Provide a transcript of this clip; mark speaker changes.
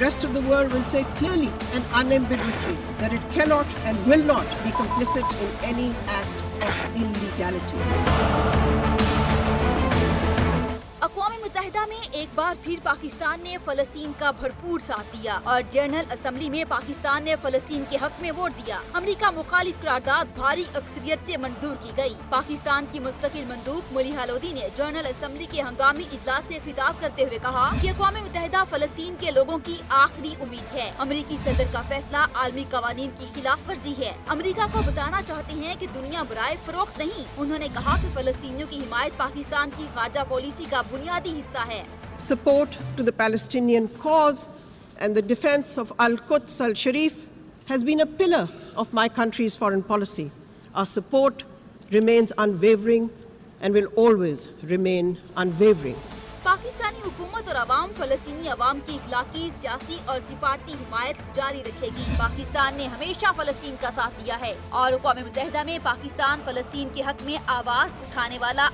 Speaker 1: rest of the world will say clearly and unambiguously that it cannot and will not be complicit in any act of illegality.
Speaker 2: अक़वाम मुत्तहिदा में एक बार फिर पाकिस्तान ने फ़लस्तीन का भरपूर साथ दिया और जनरल असम्बली में पाकिस्तान ने फ़लस्तीन के हक में वोट दिया। अमरीका मुखालिफ करारदाद भारी अक्सरियत से मंजूर की गई। पाकिस्तान की मुस्तकिल मंदूब मुलिहा लोधी ने जनरल असम्बली के हंगामी इजलास से खिताब करते हुए कहा कि अक़वाम मुत्तहिदा फ़लस्तीन के लोगों की आखिरी उम्मीद है। अमरीकी सदर का फैसला आलमी कवानीन की खिलाफ वर्जी है। अमरीका को बताना चाहते हैं कि दुनिया बराए फरोख्त नहीं। उन्होंने कहा कि फ़लस्तीनियों की हिमायत पाकिस्तान की खारजा पॉलिसी का बुनियादी हिस्सा है।
Speaker 1: Support to the Palestinian cause and the defense of Al-Quds Al-Sharif has been a pillar of my country's foreign policy. Our support remains unwavering and will always remain unwavering.
Speaker 2: Pakistani हुकूमत और अवाम फ़लस्तीनी अवाम की इखलाकी, सियासी और सिफारती हिमायत जारी रखेगी। पाकिस्तान ने हमेशा फ़लस्तीन का साथ दिया है और अक़वाम मुत्तहिदा में पाकिस्तान फ़लस्तीन के हक में आवाज़ उठाने वाला